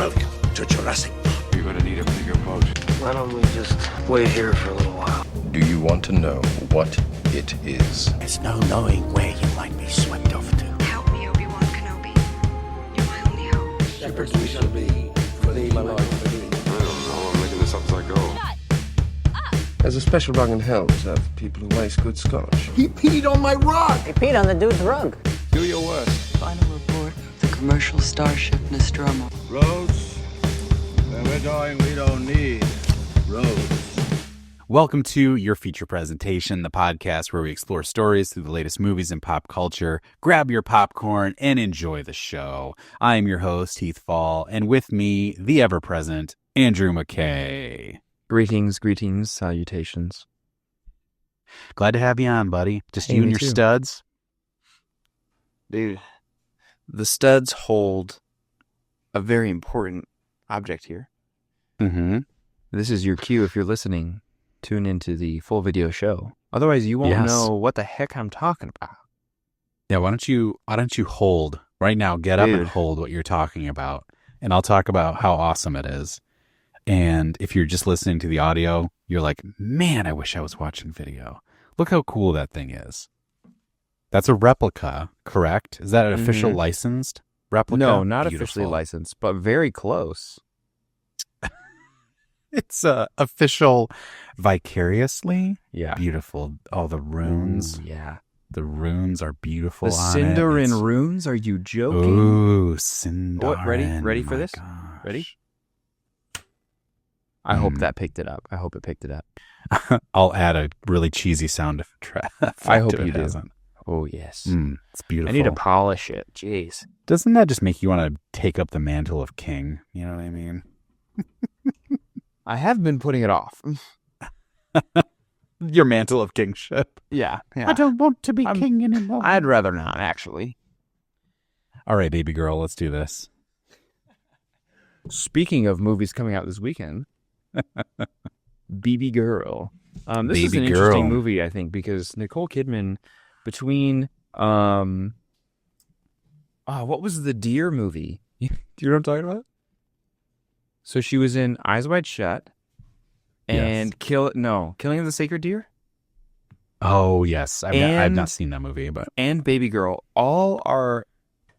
Welcome to Jurassic Park. You're gonna need a bigger boat. Why don't we just wait here for a little while? Do you want to know what it is? There's no knowing where you might be swept off to. Help me, Obi-Wan Kenobi. You're my only hope. Shepherds we shall be, for thee, my Lord, for thee. I don't know. I'm making this up as I go. There's a special rug in hell reserved for people who waste good scotch. He peed on my rug! He peed on the dude's rug. Do your worst. Final report, the commercial starship Nostromo. Roads, where we're going, we don't need roads. Welcome to Your Feature Presentation, the podcast where we explore stories through the latest movies and pop culture. Grab your popcorn and enjoy the show. I am your host, Heath Fall, and with me, the ever-present Andrew McKay. Greetings, salutations. Glad to have you on, buddy. Just Hey, you and me your too. studs. Dude, the studs hold a very important object here. Mm-hmm. This is your cue if you're listening. Tune into the full video show. Otherwise, you won't Yes. know what the heck I'm talking about. Yeah, why don't you hold right now, get up and Dude. hold what you're talking about, and I'll talk about how awesome it is. And if you're just listening to the audio, you're like, man, I wish I was watching video. Look how cool that thing is. That's a replica, correct? Is that an official Mhm. licensed replica? No, not Beautiful. officially licensed, but very close. It's official vicariously. Yeah. Beautiful. All the runes. Ooh, yeah. The runes are beautiful The on Sindarin it. It's- runes? Are you joking? Ooh, Sindarin. What, ready for My this? gosh. Ready? I hope Mm. that picked it up. I hope it picked it up. I'll add a really cheesy sound effect. I hope if you it do. doesn't. Oh, yes. It's beautiful. I need to polish it. Jeez. Doesn't that just make you want to take up the mantle of king? You know what I mean? I have been putting it off. Your mantle of kingship. Yeah. I don't want to be king anymore. I'd rather not, actually. All right, baby girl, let's do this. Speaking of movies coming out this weekend, BB Girl. This is an Baby interesting Girl. movie, I think, because Nicole Kidman, between what was the deer movie? Do you know what I'm talking about? So she was in Eyes Wide Shut and Killing of the Sacred Deer Oh, yes. I've And- not seen that movie, but and Baby Girl. All are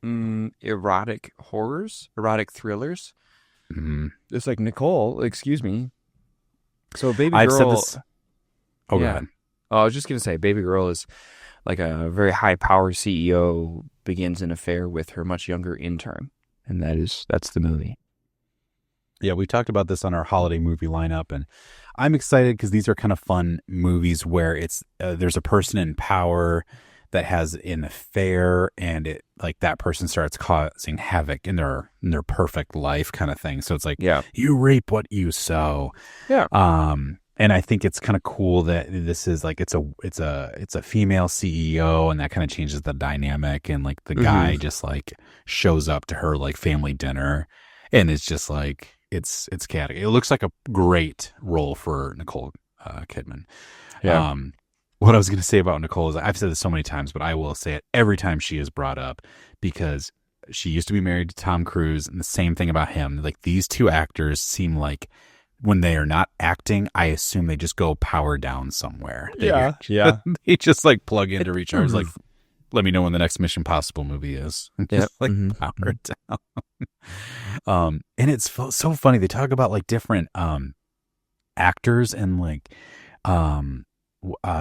erotic horrors, erotic thrillers. It's like Nicole, excuse me. So Baby I've Girl. said this. Oh, go Yeah. ahead. Oh, I was just going to say, Baby Girl is like a very high-powered CEO begins an affair with her much younger intern. And that's the movie. Yeah, we talked about this on our holiday movie lineup, and I'm excited because these are kind of fun movies where it's there's a person in power that has an affair, and it like that person starts causing havoc in their perfect life, kind of thing. So it's like, Yeah. you reap what you sow. Yeah. And I think it's kind of cool that this is like it's a female CEO, and that kind of changes the dynamic. And like the guy just like shows up to her like family dinner, and it's just like it's chaotic. It looks like a great role for Nicole Kidman. Yeah. What I was going to say about Nicole is I've said this so many times, but I will say it every time she is brought up, because she used to be married to Tom Cruise, and the same thing about him. Like these two actors seem like when they are not acting, I assume they just go power down somewhere. Yeah. They just like plug into recharge. Like, let me know when the next Mission Possible movie is. Yep. Just like power down. And it's so funny. They talk about like different actors, and like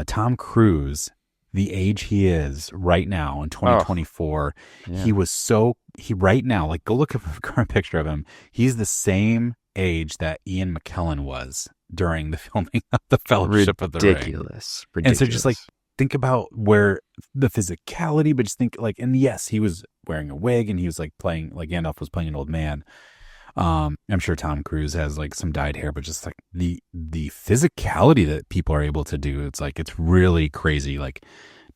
Tom Cruise, the age he is right now in 2024, he right now, like go look up a current picture of him. He's the same age that Ian McKellen was during the filming of The Fellowship of the Ring. Ridiculous. And so just like think about where the physicality, but just think like, and yes, he was wearing a wig and he was like playing, like Gandalf was playing an old man. I'm sure Tom Cruise has like some dyed hair, but just like the physicality that people are able to do, it's like, it's really crazy, like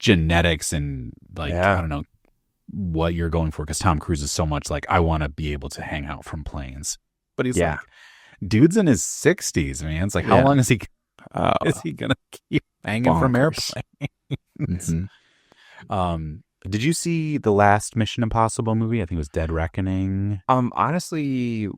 genetics and like, I don't know what you're going for. Cause Tom Cruise is so much like, I want to be able to hang out from planes, but he's like, dude's in his 60s, man. It's like, how long is he going to keep hanging from airplanes? Did you see the last Mission Impossible movie? I think it was Dead Reckoning. Honestly,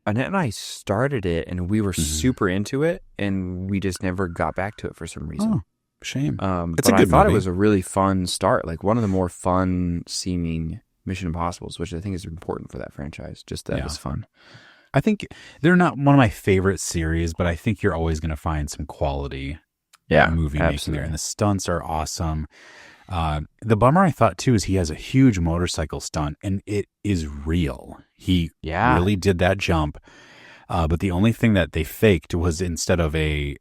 Annette and I started it and we were super into it and we just never got back to it for some reason. Oh, shame. But I thought it was a really fun start, like one of the more fun seeming Mission Impossibles, which I think is important for that franchise. Just that it was fun. I think they're not one of my favorite series, but I think you're always going to find some quality movie making there. And the stunts are awesome. The bummer I thought too is he has a huge motorcycle stunt and it is real. He really did that jump. But the only thing that they faked was instead of a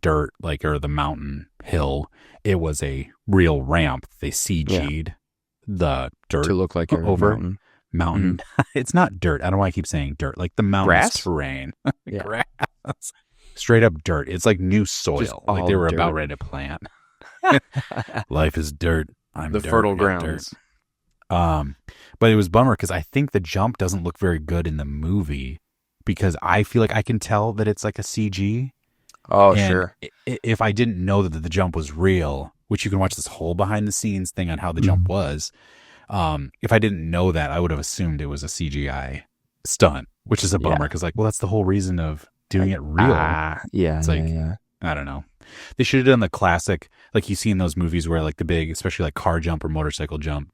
dirt, like, or the mountain hill, it was a real ramp. They CG'd the dirt to look like over mountain. Mm-hmm. It's not dirt. I don't know why I keep saying dirt. Like the mountain's terrain. Grass. Straight up dirt. It's like new soil. Like they were about ready to plant. Life is dirt. I'm the dirt, fertile grounds. But it was bummer because I think the jump doesn't look very good in the movie because I feel like I can tell that it's like a CG. Oh, and sure. If I didn't know that the jump was real, which you can watch this whole behind the scenes thing on how the jump was. If I didn't know that, I would have assumed it was a CGI stunt, which is a bummer because that's the whole reason of doing it real. It's like, I don't know. They should have done the classic, like you see in those movies where like the big, especially like car jump or motorcycle jump,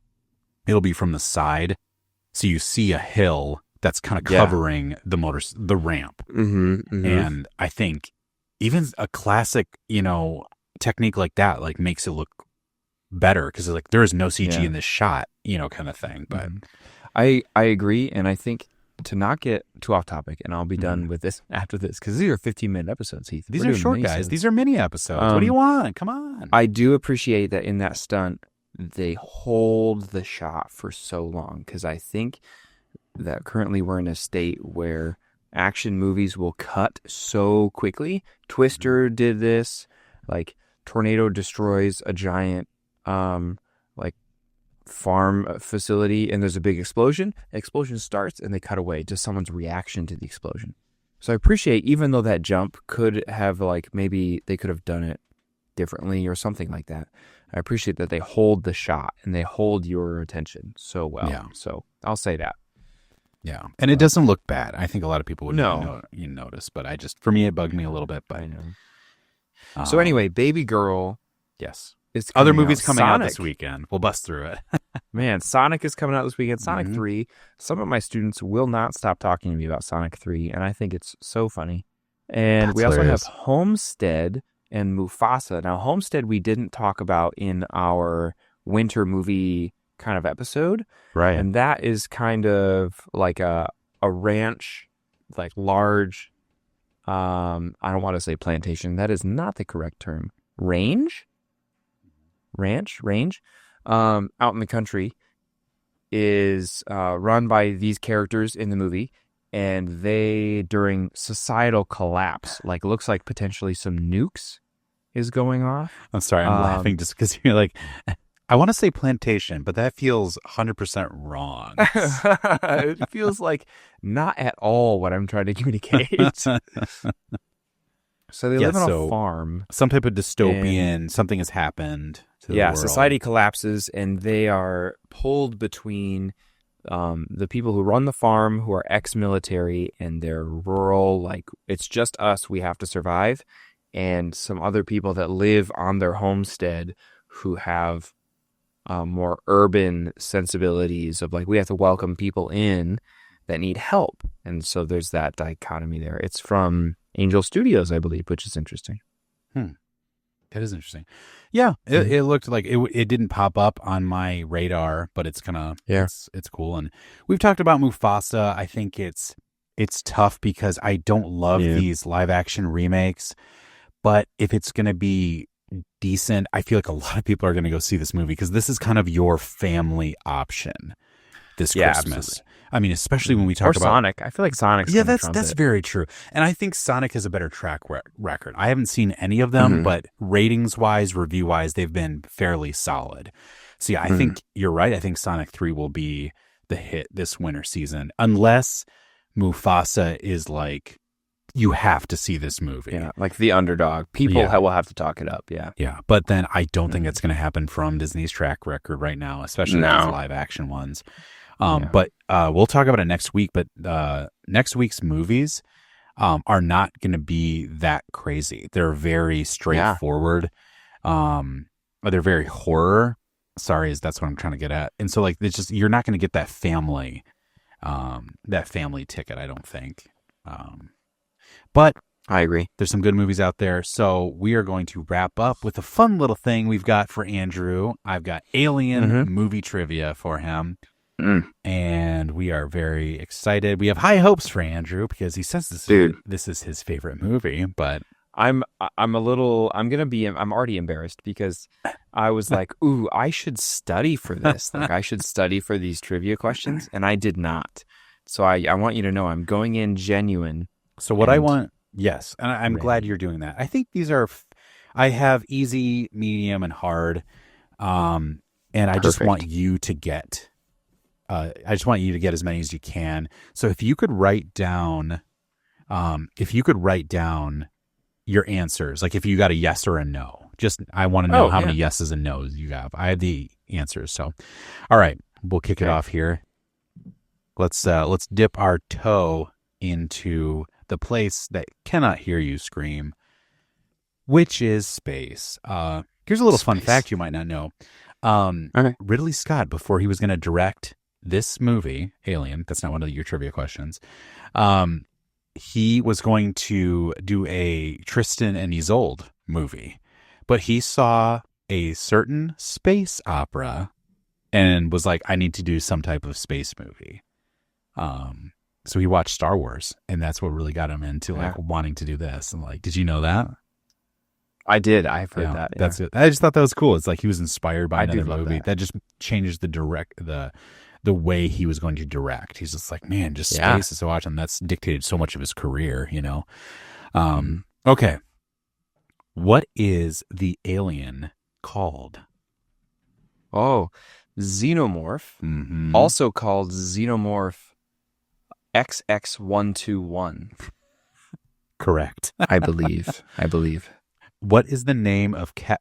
it'll be from the side. So you see a hill that's kind of covering the ramp. And I think even a classic, technique like that, like makes it look better because like there is no CG in this shot, kind of thing. But I agree. And I think to not get too off topic, and I'll be done with this after this because these are 15-minute episodes, Heath. These are short, guys. These are mini episodes. What do you want? Come on. I do appreciate that in that stunt, they hold the shot for so long because I think that currently we're in a state where action movies will cut so quickly. Twister did this, like tornado destroys a giant farm facility and there's a big explosion. Explosion starts and they cut away to someone's reaction to the explosion. So I appreciate, even though that jump could have maybe they could have done it differently or something like that, I appreciate that they hold the shot and they hold your attention so well. Yeah. So I'll say that. Yeah. And it doesn't look bad. I think a lot of people would notice, but for me, it bugged me a little bit. But I know. So anyway, Baby Girl. Yes. Other movies coming out this weekend. We'll bust through it. Man, Sonic is coming out this weekend. Sonic 3. Some of my students will not stop talking to me about Sonic 3, and I think it's so funny. And we also have Homestead and Mufasa. Now, Homestead we didn't talk about in our winter movie kind of episode. Right. And that is kind of like a ranch, like large, I don't want to say plantation. That is not the correct term. Range, out in the country is run by these characters in the movie, and they, during societal collapse, looks like potentially some nukes is going off. I'm sorry, I'm laughing just because you're like, I want to say plantation, but that feels 100% wrong. It feels like not at all what I'm trying to communicate. So they live on a farm. Some type of dystopian, something has happened to the world. Society collapses, and they are pulled between the people who run the farm, who are ex-military, and they're rural, it's just us, we have to survive, and some other people that live on their homestead who have more urban sensibilities of we have to welcome people in that need help. And so there's that dichotomy there. It's from Angel Studios, I believe, which is interesting. That is interesting. Yeah, it looked like it didn't pop up on my radar, but it's kind of it's cool. And we've talked about Mufasa. I think it's tough because I don't love these live action remakes, but if it's going to be decent, I feel like a lot of people are going to go see this movie because this is kind of your family option this Christmas. Absolutely. I mean, especially when we talk about Sonic. I feel like Sonic's that's very true. And I think Sonic has a better track record. I haven't seen any of them, but ratings wise, review wise, they've been fairly solid. So yeah, I think you're right. I think Sonic 3 will be the hit this winter season, unless Mufasa is you have to see this movie. Yeah, like the underdog. People Yeah. will have to talk it up. Yeah. Yeah, but then I don't think that's going to happen from Disney's track record right now, especially No. these live action ones. Yeah. But we'll talk about it next week. But next week's movies are not going to be that crazy. They're very straightforward. They're very horror. Sorry, that's what I'm trying to get at. And so like it's just you're not going to get that family ticket. I don't think. But I agree. there's some good movies out there. So we are going to wrap up with a fun little thing we've got for Andrew. I've got Alien movie trivia for him. And we are very excited. We have high hopes for Andrew because he says this is his favorite movie, but I'm already embarrassed because I was like, ooh, I should study for this. Like I should study for these trivia questions. And I did not. So I want you to know I'm going in genuine. So what I want, yes, and I'm glad you're doing that. I think these are, I have easy, medium, and hard, and I just want you to get, as many as you can. So if you could write down, your answers, like if you got a yes or a no, just I want to know how many yeses and nos you have. I have the answers. So, all right, we'll kick it off here. Let's dip our toe into the place that cannot hear you scream, which is space. Here's a little fun fact you might not know. Ridley Scott, before he was going to direct this movie, Alien, that's not one of your trivia questions, he was going to do a Tristan and Isolde movie, but he saw a certain space opera and was like, I need to do some type of space movie. So he watched Star Wars, and that's what really got him into like wanting to do this. And like, did you know that? I did. I've heard that. Yeah. That's it. I just thought that was cool. It's like he was inspired by another movie that just changed the way he was going to direct. He's just like, man, just space is so awesome. That's dictated so much of his career, you know? Okay. What is the alien called? Oh, Xenomorph, also called Xenomorph XX121. Correct. I believe. What is the name of this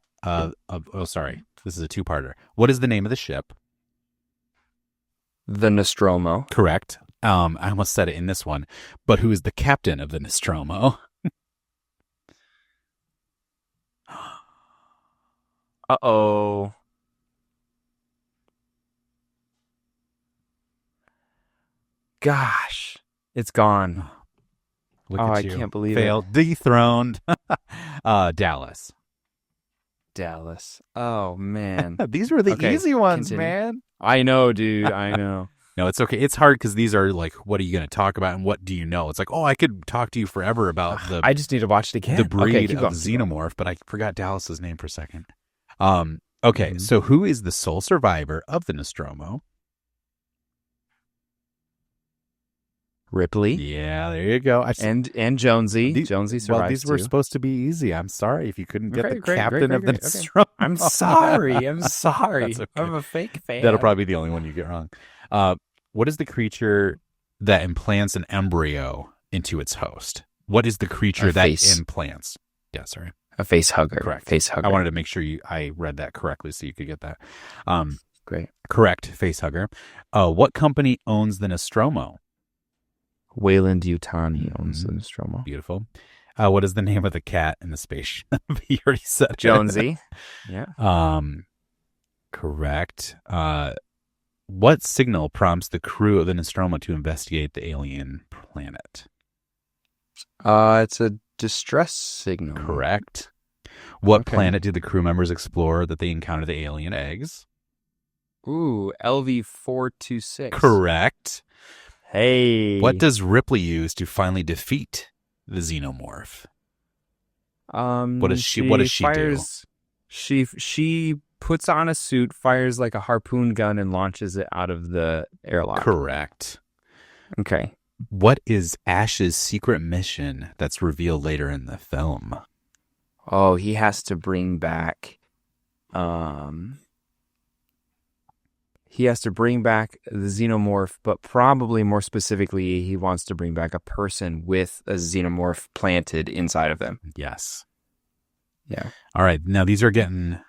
is a two-parter. What is the name of the ship? The Nostromo. Correct. I almost said it in this one, but who is the captain of the Nostromo? Uh-oh. Gosh, it's gone. Look at I you. can't believe Failed. Dethroned. Dallas. Oh, man. These were the easy ones, continue. man. I know, dude. I know. No, it's okay. It's hard because these are like, what are you going to talk about and what do you know? It's like, I could talk to you forever about I just need to watch it again. the breed keep of going, Xenomorph, but I forgot Dallas's name for a second. Okay, so who is the sole survivor of the Nostromo? Ripley. Yeah, there you go. And Jonesy. Jonesy survives Well, these were too. supposed to be easy. I'm sorry if you couldn't get the Great, captain of the great. Nostromo. I'm sorry. That's okay. I'm a fake fan. That'll probably be the only one you get wrong. What is the creature that implants an embryo into its host? What is the creature that implants? Yeah, sorry. A face hugger. Correct. Face hugger. I wanted to make sure I read that correctly so you could get that. Great. Correct. Face hugger. What company owns the Nostromo? Wayland Yutani owns the Nostromo. Beautiful. What is the name of the cat in the spaceship? You already said it. Jonesy. Yeah. Correct. What signal prompts the crew of the Nostromo to investigate the alien planet? It's a distress signal. Correct. What planet did the crew members explore that they encountered the alien eggs? Ooh, LV-426. Correct. Hey. What does Ripley use to finally defeat the Xenomorph? What does she do? She puts on a suit, fires like a harpoon gun, and launches it out of the airlock. Correct. Okay. What is Ash's secret mission that's revealed later in the film? Oh, he has to bring back he has to bring back the xenomorph, but probably more specifically, he wants to bring back a person with a xenomorph planted inside of them. Yes. Yeah. All right. Now these are getting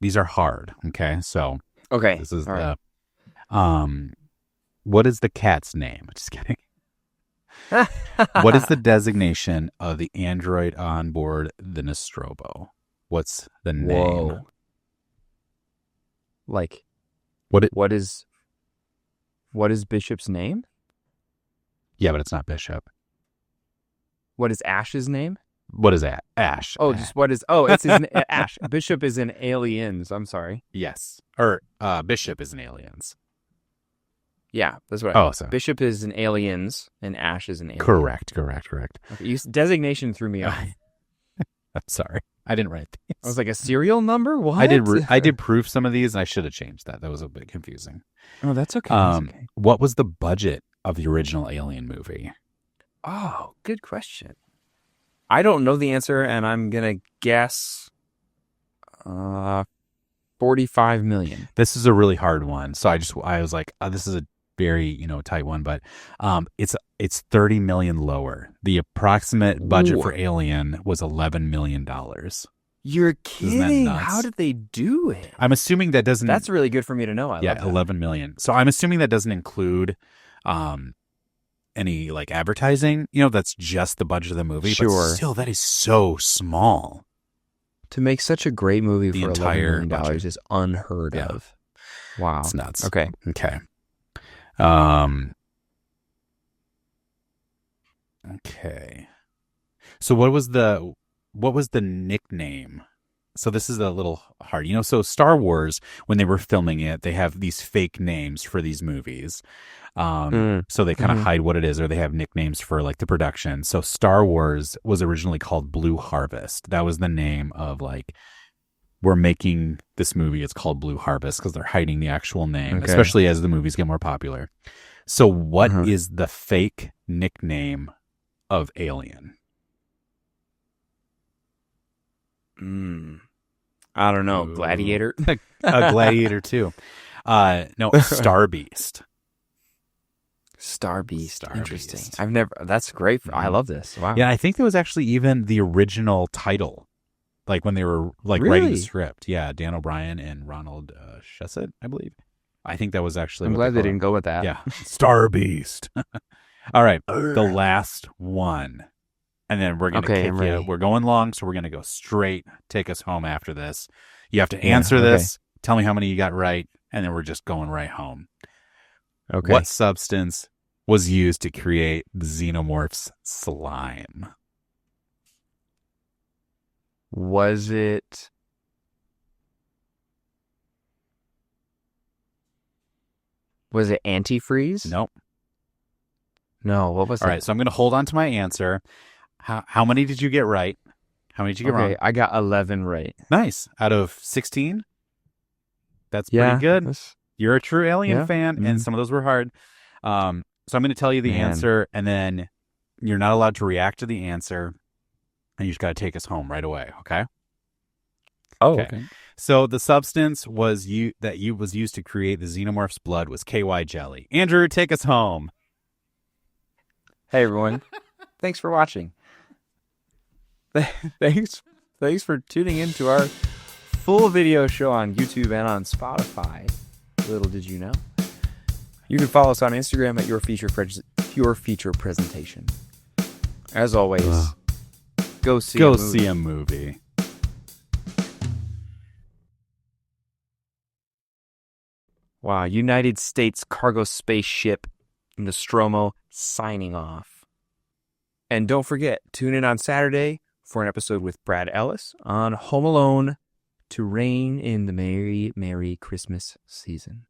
these are hard. Okay. So Okay. this is all right. what is the cat's name? Just kidding. What is the designation of the android on board the Nostromo? What's the name? Whoa. Like, What is Bishop's name? Yeah, but it's not Bishop. What is Ash's name? What is that? Ash. Oh, just what is? Oh, it's his Ash. Bishop is in Aliens. I'm sorry. Yes. Or Bishop is in Aliens. Yeah, that's what. Oh, so Bishop is in Aliens and Ash is in Aliens. correct. Okay, designation threw me off. I'm sorry. I didn't write these. I was like, a serial number? What? I did proof some of these, and I should have changed that. That was a bit confusing. Oh, that's okay. That's okay. What was the budget of the original Alien movie? Oh, good question. I don't know the answer, and I'm gonna guess $45 million. This is a really hard one. So I was like, this is a very tight one, but it's $30 million lower. The approximate budget for Alien was $11 million. You're kidding? nuts? How did they do it? I'm assuming that doesn't. That's really good for me to know. I love that. 11 million. So I'm assuming that doesn't include any like advertising. That's just the budget of the movie. Sure. But still, that is so small. To make such a great movie The for entire $11 million budget. is unheard Yeah. of. Wow. It's nuts. Okay. Okay. Okay. So what was the nickname? So this is a little hard. So Star Wars, when they were filming it, they have these fake names for these movies. So they kind of hide what it is, or they have nicknames for like the production. So Star Wars was originally called Blue Harvest. That was the name of like, we're making this movie. It's called Blue Harvest because they're hiding the actual name, especially as the movies get more popular. So what is the fake nickname of Alien? I don't know. Gladiator? A Gladiator too. No, Star Beast. Star Beast. Star Interesting. Beast. That's great. I love this. Wow. Yeah, I think there was actually even the original title, like when they were like writing the script. Yeah, Dan O'Brien and Ronald Shusett, I believe. I think that was actually. I'm glad they didn't go with that. Yeah, Star Beast. All right, the last one, and then we're gonna kick you. We're going long, so we're gonna go straight. Take us home after this. You have to answer this. Tell me how many you got right, and then we're just going right home. Okay. What substance was used to create the xenomorph's slime? Was it antifreeze? Nope. No, what was it? All right, so I'm going to hold on to my answer. How many did you get right? How many did you get wrong? I got 11 right. Nice. Out of 16? That's pretty good. You're a true Alien fan, and some of those were hard. So I'm going to tell you the answer, and then you're not allowed to react to the answer, and you just got to take us home right away, okay? Oh, okay. So the substance was used to create the xenomorph's blood was KY jelly. Andrew, take us home. Hey everyone, thanks for watching. Thanks for tuning in to our full video show on YouTube and on Spotify. Little did you know. You can follow us on Instagram at Your Feature Presentation. As always, go see a movie. Wow, United States cargo spaceship Nostromo signing off. And don't forget, tune in on Saturday for an episode with Brad Ellis on Home Alone to reign in the merry, merry Christmas season.